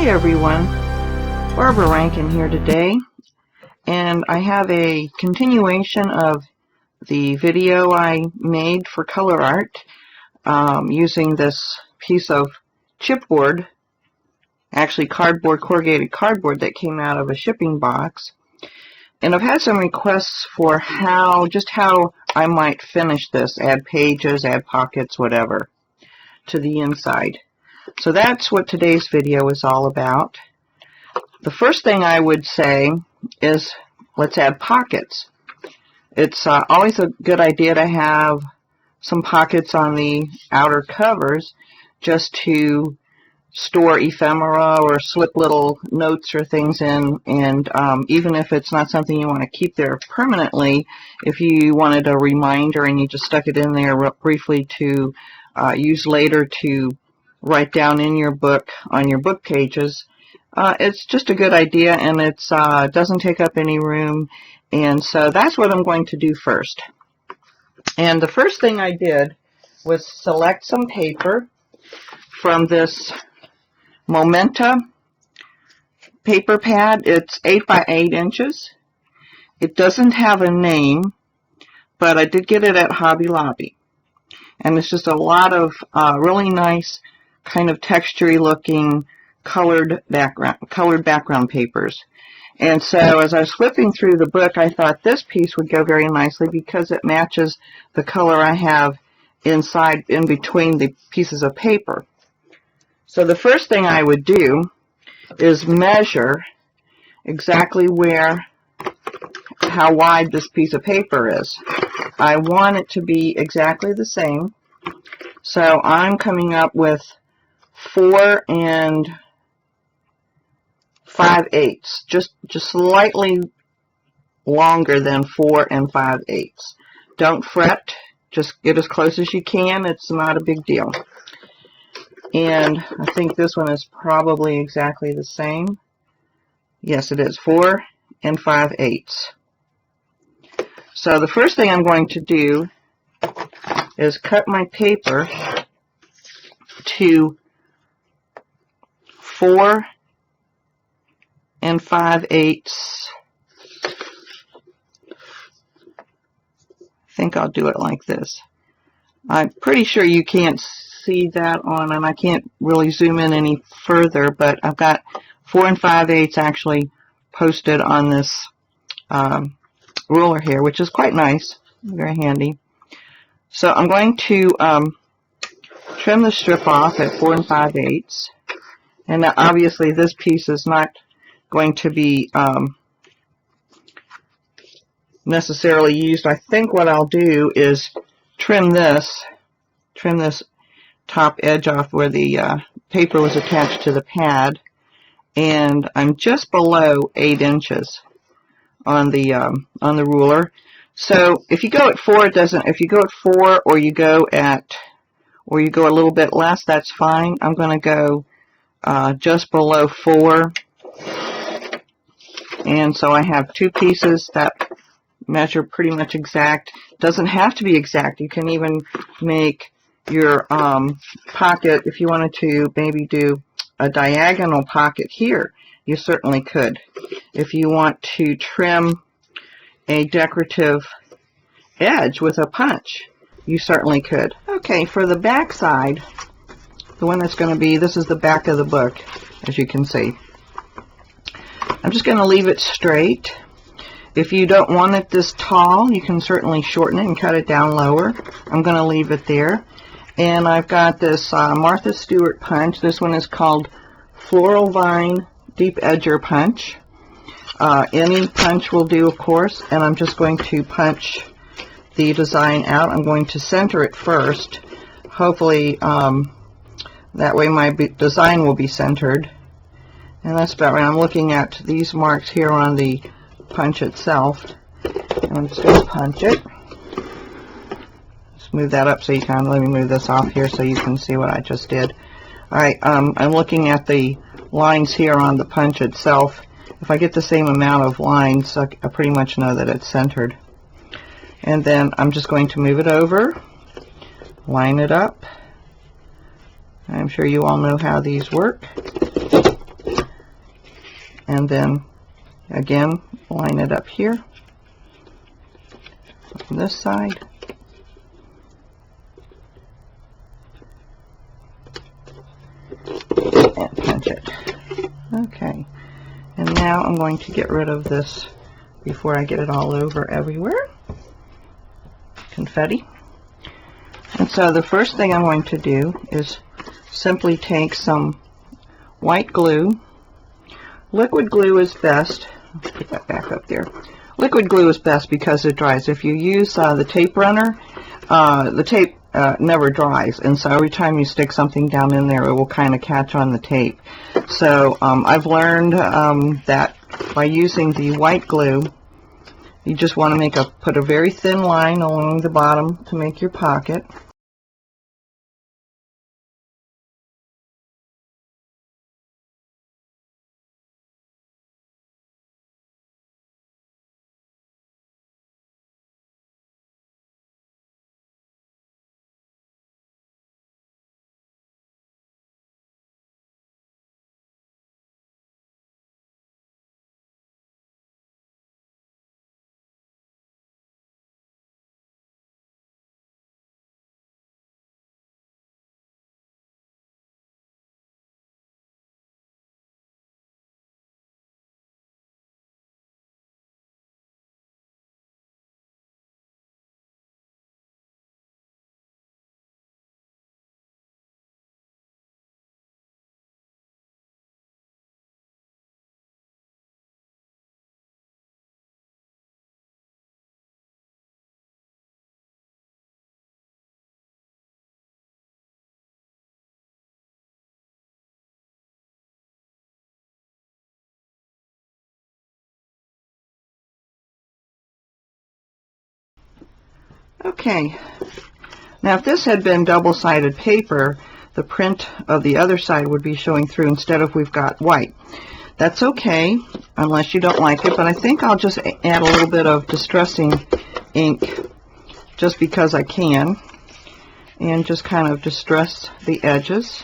Hi everyone, Barbara Rankin here today, and I have a continuation of the video I made for color art using this piece of chipboard, actually cardboard, corrugated cardboard that came out of a shipping box. And I've had some requests for just how I might finish this, add pages, add pockets, whatever, to the inside. So that's what today's video is all about. The first thing I would say is let's add pockets. It's always a good idea to have some pockets on the outer covers just to store ephemera or slip little notes or things in, and even if it's not something you want to keep there permanently, if you wanted a reminder and you just stuck it in there briefly to use later to write down in your book, on your book pages, it's just a good idea, and it doesn't take up any room. And so that's what I'm going to do first. And the first thing I did was select some paper from this Momenta paper pad. It's 8 by 8 inches. It doesn't have a name, but I did get it at Hobby Lobby. And it's just a lot of really nice kind of textury looking colored background papers. And so as I was flipping through the book, I thought this piece would go very nicely because it matches the color I have inside, in between the pieces of paper. So the first thing I would do is measure exactly how wide this piece of paper is. I want it to be exactly the same. So I'm coming up with 4 5/8, just slightly longer than 4 5/8. Don't fret, just get as close as you can. It's not a big deal. And I think this one is probably exactly the same. Yes, it is, 4 5/8. So the first thing I'm going to do is cut my paper to 4 5/8. I think I'll do it like this. I'm pretty sure you can't see that on, and I can't really zoom in any further, but I've got 4 5/8 actually posted on this ruler here, which is quite nice, very handy. So I'm going to trim the strip off at 4 5/8, and now obviously this piece is not going to be necessarily used. I think what I'll do is trim this top edge off where the paper was attached to the pad, and I'm just below 8 inches on the ruler. So if you go at 4, it doesn't. If you go at 4, or you go a little bit less, that's fine. I'm going to go just below 4, and so I have 2 pieces that measure pretty much exact. Doesn't have to be exact. You can even make your pocket, if you wanted to maybe do a diagonal pocket here, you certainly could. If you want to trim a decorative edge with a punch, you certainly could. Okay, for the back side, the one that's going to be, this is the back of the book, as you can see. I'm just going to leave it straight. If you don't want it this tall, you can certainly shorten it and cut it down lower. I'm going to leave it there. And I've got this Martha Stewart punch. This one is called Floral Vine Deep Edger Punch. Any punch will do, of course, and I'm just going to punch the design out. I'm going to center it first. Hopefully that way my design will be centered. And that's about right. I'm looking at these marks here on the punch itself, and I'm just going to punch it. Just move that up so you can, let me move this off here so you can see what I just did. Alright, I'm looking at the lines here on the punch itself. If I get the same amount of lines, I pretty much know that it's centered. And then I'm just going to move it over, line it up. I'm sure you all know how these work. and then again line it up here on this side. And pinch it. Okay, and now I'm going to get rid of this before I get it all over everywhere. Confetti. And so the first thing I'm going to do is simply take some white glue. Liquid glue is best. I'll put that back up there. Liquid glue is best because it dries. If you use the tape runner, the tape never dries, and so every time you stick something down in there, it will kind of catch on the tape. So I've learned that by using the white glue, you just want to put a very thin line along the bottom to make your pocket. Okay, now if this had been double-sided paper, the print of the other side would be showing through instead of we've got white. That's okay, unless you don't like it, but I think I'll just add a little bit of distressing ink just because I can, and just kind of distress the edges.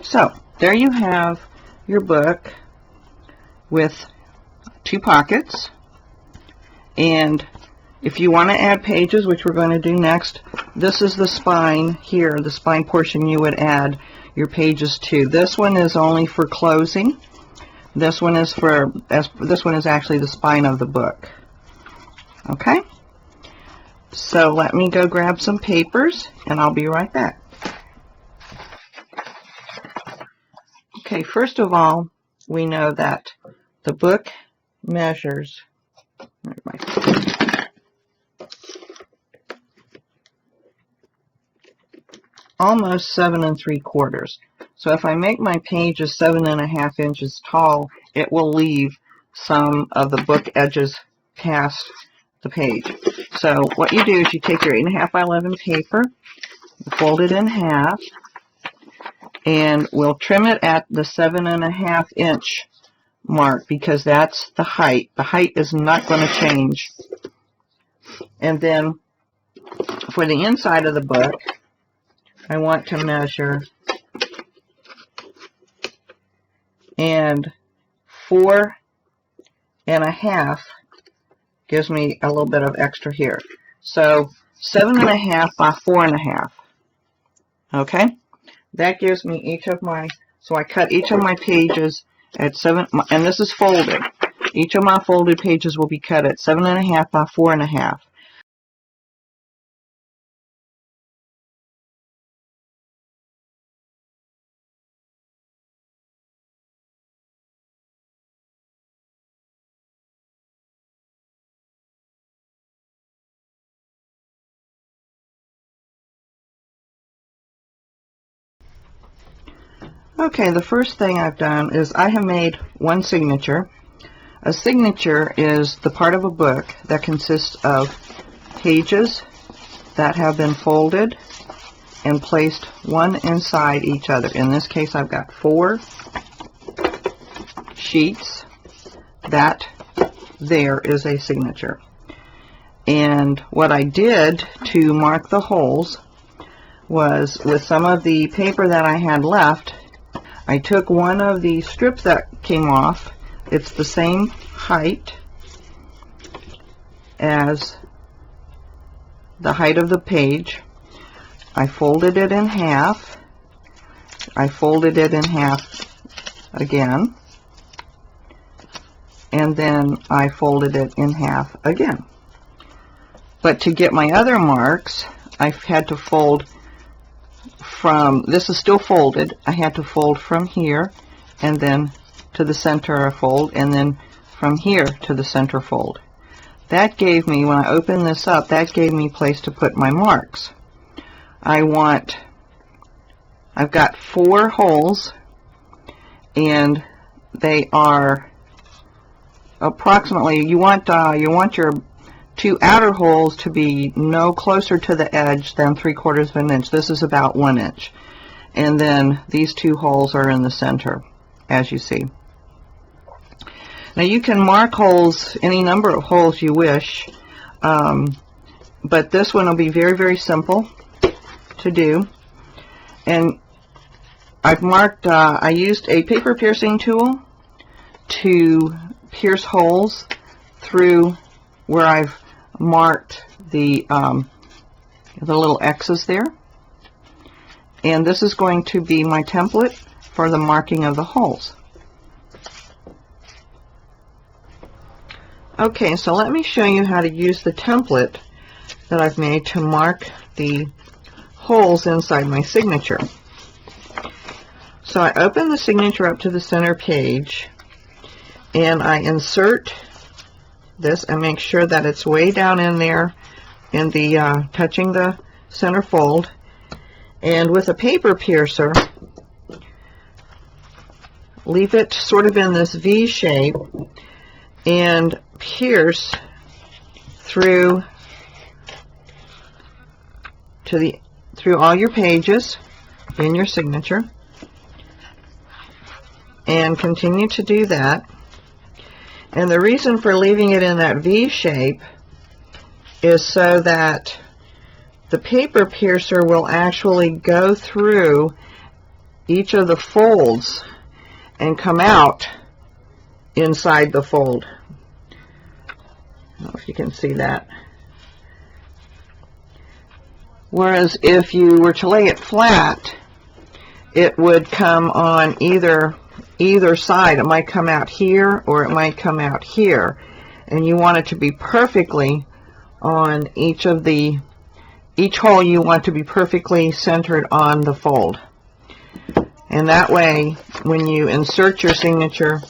So, there you have your book with 2 pockets, and if you want to add pages, which we're going to do next, this is the spine here, the spine portion you would add your pages to. This one is only for closing. This one is actually the spine of the book. Okay? So let me go grab some papers and I'll be right back. Okay, first of all, we know that the book measures almost 7 3/4. So if I make my pages 7 1/2 inches tall, it will leave some of the book edges past the page. So what you do is you take your 8 1/2 by 11 paper, fold it in half, and we'll trim it at the 7 1/2 inch mark because that's the height. The height is not going to change. And then for the inside of the book, I want to measure, and 4 1/2 gives me a little bit of extra here. So 7 1/2 by 4 1/2. Okay, that gives me each of my. So I cut each of my pages at 7, and this is folded. Each of my folded pages will be cut at 7 1/2 by 4 1/2. Okay, the first thing I've done is I have made one signature. A signature is the part of a book that consists of pages that have been folded and placed one inside each other. In this case, I've got 4 sheets. That there is a signature. And what I did to mark the holes was, with some of the paper that I had left, I took one of the strips that came off. It's the same height as the height of the page. I folded it in half. I folded it in half again. And then I folded it in half again. But to get my other marks, I had to fold from, this is still folded, I had to fold from here and then to the center fold, and then from here to the center fold. That gave me, when I opened this up, that gave me a place to put my marks. I've got 4 holes, and they are approximately, you want your 2 outer holes to be no closer to the edge than 3/4 of an inch. This is about 1 inch. And then these 2 holes are in the center, as you see. Now you can mark holes, any number of holes you wish, but this one will be very, very simple to do. And I've marked, I used a paper piercing tool to pierce holes through where I've marked the little X's there. And this is going to be my template for the marking of the holes. Okay, so let me show you how to use the template that I've made to mark the holes inside my signature. So I open the signature up to the center page, and I insert this and make sure that it's way down in there in the touching the center fold, and with a paper piercer leave it sort of in this V shape and pierce through all your pages in your signature, and continue to do that. And the reason for leaving it in that V shape is so that the paper piercer will actually go through each of the folds and come out inside the fold. I don't know if you can see that. Whereas if you were to lay it flat, it would come on either side. It might come out here or it might come out here, and you want it to be perfectly on each hole. You want to be perfectly centered on the fold, and that way when you insert your signature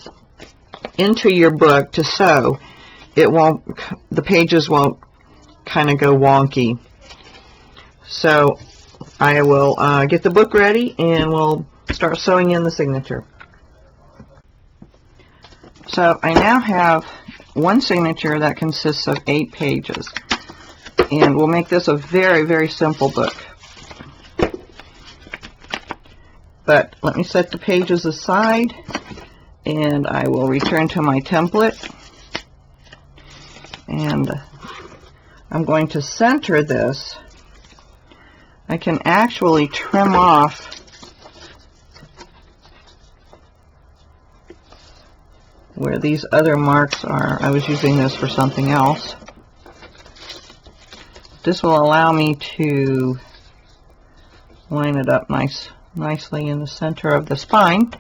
into your book to sew, the pages won't kind of go wonky. So I will get the book ready and we'll start sewing in the signature. So I now have one signature that consists of 8 pages, and we'll make this a very, very simple book. But let me set the pages aside, and I will return to my template, and I'm going to center this. I can actually trim off where these other marks are. I was using this for something else. This will allow me to line it up nicely in the center of the spine.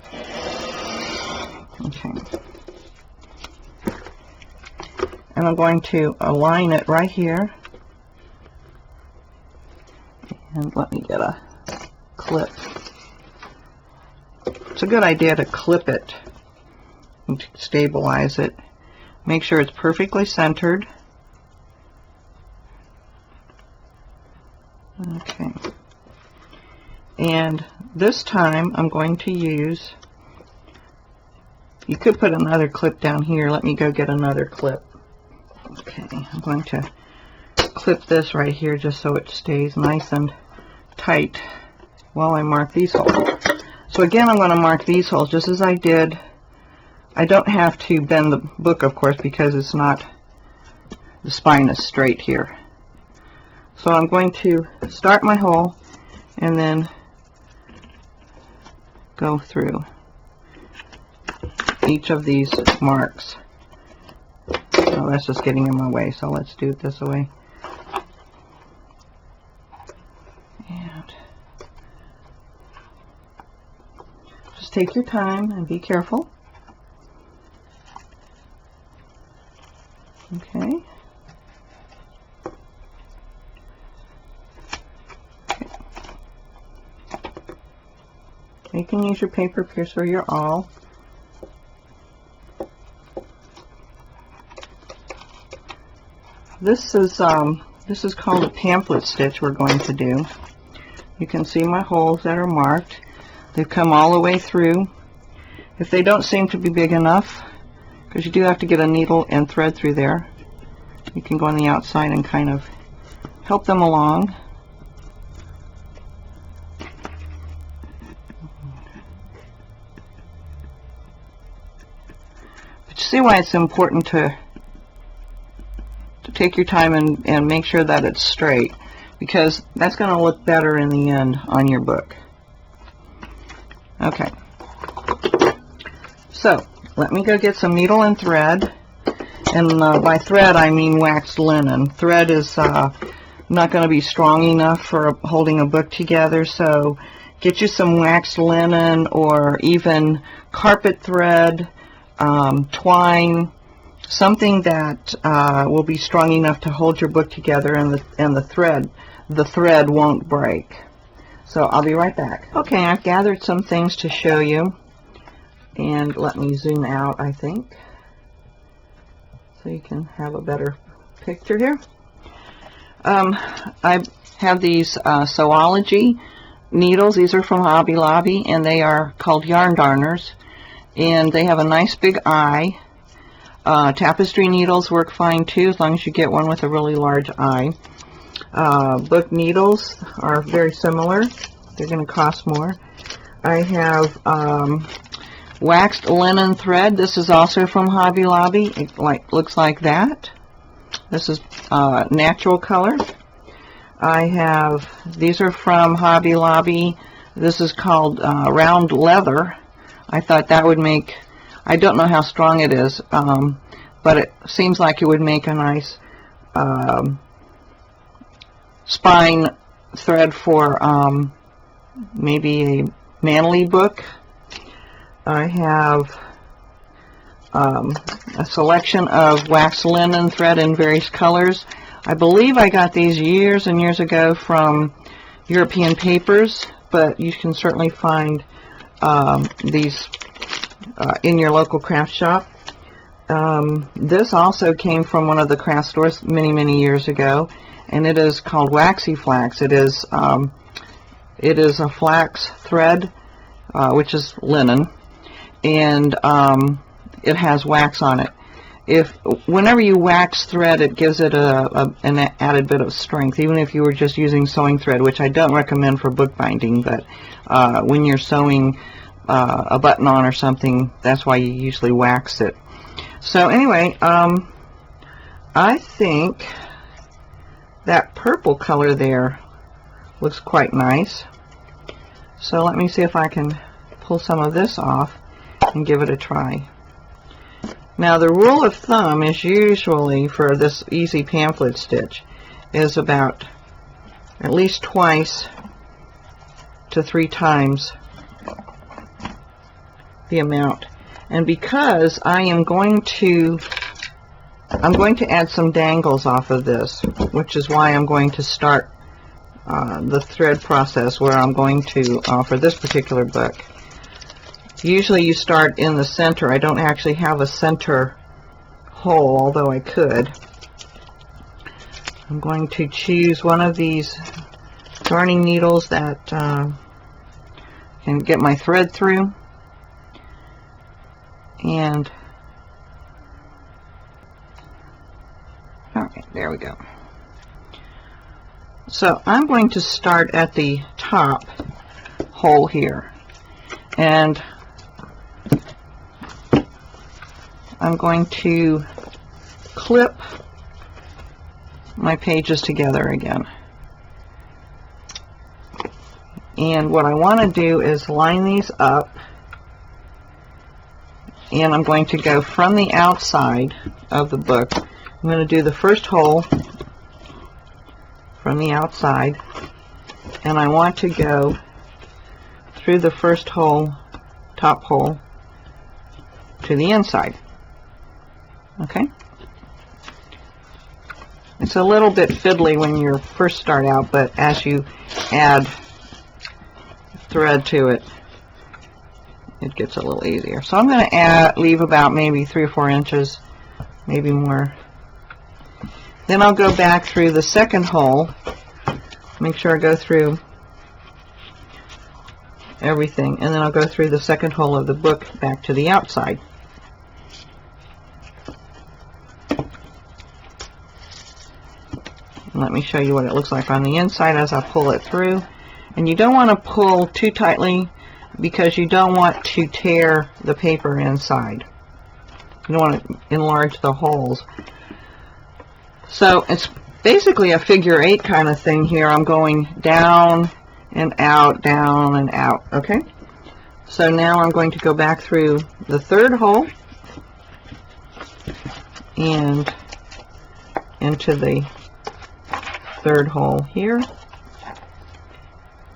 Okay. And I'm going to align it right here. And let me get a clip. It's a good idea to clip it and to stabilize it. Make sure it's perfectly centered. Okay. And this time I'm going to use, you could put another clip down here. Let me go get another clip. Okay, I'm going to clip this right here just so it stays nice and tight while I mark these holes. So again, I'm going to mark these holes just as I did. I don't have to bend the book, of course, because it's not, the spine is straight here. So I'm going to start my hole and then go through each of these marks. Oh, that's just getting in my way, so let's do it this way. And just take your time and be careful. Okay. You can use your paper piercer, your awl. This is called a pamphlet stitch we're going to do. You can see my holes that are marked. They've come all the way through. If they don't seem to be big enough, because you do have to get a needle and thread through there, you can go on the outside and kind of help them along. But you see why it's important to take your time and make sure that it's straight, because that's going to look better in the end on your book. Okay, so let me go get some needle and thread, and by thread I mean waxed linen. Thread is not going to be strong enough for holding a book together, so get you some waxed linen or even carpet thread, twine, something that will be strong enough to hold your book together, and the thread won't break. So I'll be right back. Okay, I've gathered some things to show you, and let me zoom out, I think, so you can have a better picture here. I have these Sewology needles. These are from Hobby Lobby, and they are called yarn darners, and they have a nice big eye. Tapestry needles work fine too, as long as you get one with a really large eye. Book needles are very similar. They're going to cost more. I have waxed linen thread. This is also from Hobby Lobby. It looks like that. This is natural color. I have, these are from Hobby Lobby. This is called round leather. I thought that would make, I don't know how strong it is, but it seems like it would make a nice spine thread for maybe a manly book. I have a selection of waxed linen thread in various colors. I believe I got these years and years ago from European Papers, but you can certainly find these in your local craft shop. This also came from one of the craft stores many years ago, and it is called Waxy Flax. It is a flax thread, which is linen, and it has wax on it. Whenever you wax thread, it gives it an added bit of strength, even if you were just using sewing thread, which I don't recommend for bookbinding, but when you're sewing a button on or something, that's why you usually wax it. So anyway, I think that purple color there looks quite nice. So let me see if I can pull some of this off and give it a try. Now the rule of thumb is usually for this easy pamphlet stitch is about at least twice to 3 times the amount. And because I'm going to add some dangles off of this, which is why I'm going to start the thread process where I'm going to, for this particular book, usually you start in the center. I don't actually have a center hole, although I could. I'm going to choose one of these darning needles that can get my thread through. And alright, there we go. So I'm going to start at the top hole here, and I'm going to clip my pages together again. And what I want to do is line these up, and I'm going to go from the outside of the book. I'm going to do the first hole from the outside, and I want to go through the first hole, top hole, to the inside. Okay? It's a little bit fiddly when you first start out, but as you add thread to it, it gets a little easier. So I'm going to leave about maybe 3 or 4 inches, maybe more. Then I'll go back through the second hole, make sure I go through everything, and then I'll go through the second hole of the book back to the outside. Let me show you what it looks like on the inside as I pull it through. And you don't want to pull too tightly because you don't want to tear the paper inside. You don't want to enlarge the holes. So it's basically a figure 8 kind of thing here. I'm going down and out, down and out. Okay? So now I'm going to go back through the third hole and into the third hole here.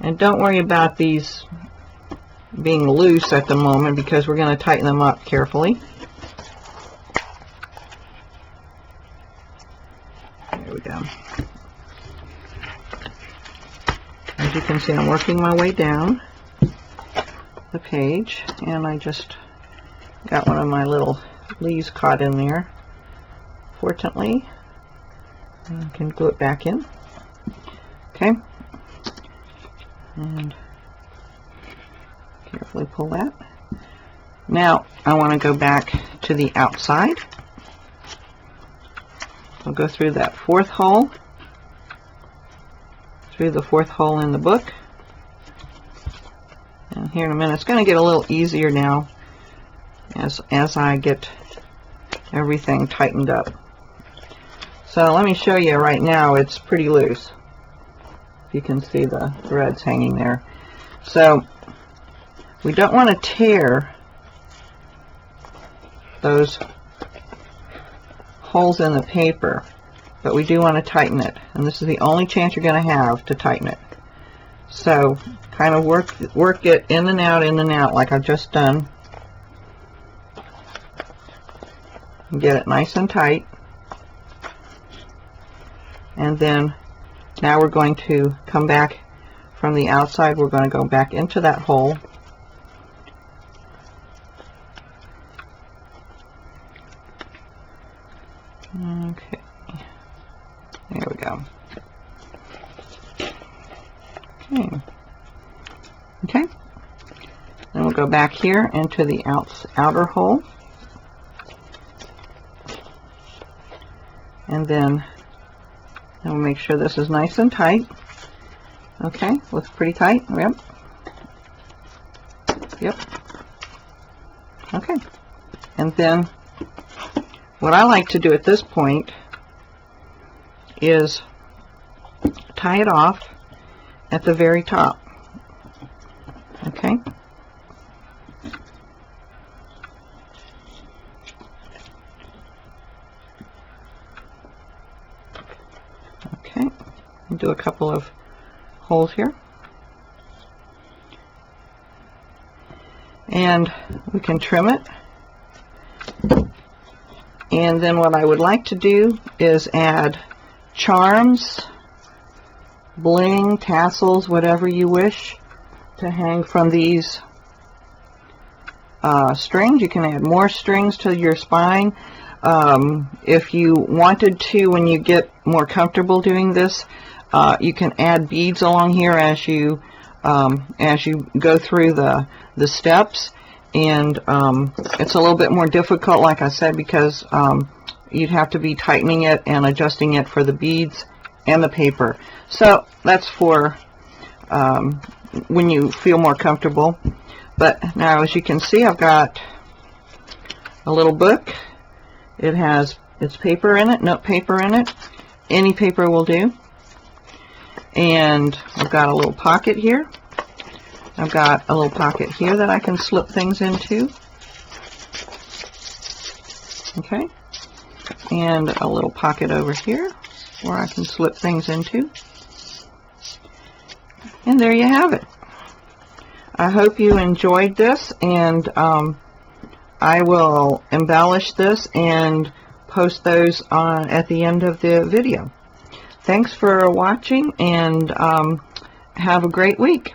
And don't worry about these being loose at the moment because we're going to tighten them up carefully. There we go. As you can see, I'm working my way down the page, and I just got one of my little leaves caught in there, fortunately. I can glue it back in. Okay. And carefully pull that. Now I want to go back to the outside. I'll go through that fourth hole, through the fourth hole in the book. And here in a minute, it's going to get a little easier now as I get everything tightened up. So let me show you right now, it's pretty loose. You can see the threads hanging there. So we don't want to tear those holes in the paper, but we do want to tighten it, and this is the only chance you're going to have to tighten it. So kind of work it in and out like I've just done, and get it nice and tight. And then now we're going to come back from the outside. We're going to go back into that hole. Okay, there we go. Okay, then we'll go back here into the outer hole, and then we'll make sure this is nice and tight. Okay, looks pretty tight. Yep. Okay, and then what I like to do at this point is tie it off at the very top. Okay. Okay. Do a couple of holes here. And we can trim it. And then what I would like to do is add charms, bling, tassels, whatever you wish to hang from these strings. You can add more strings to your spine. If you wanted to, when you get more comfortable doing this, you can add beads along here as you as you go through the steps, and it's a little bit more difficult, like I said, because you'd have to be tightening it and adjusting it for the beads and the paper. So that's for when you feel more comfortable. But now, as you can see, I've got a little book. It has its paper in it, note paper in it. Any paper will do. And I've got a little pocket here. I've got a little pocket here that I can slip things into. Okay. And a little pocket over here where I can slip things into. And there you have it. I hope you enjoyed this, and I will embellish this and post those at the end of the video. Thanks for watching, and have a great week.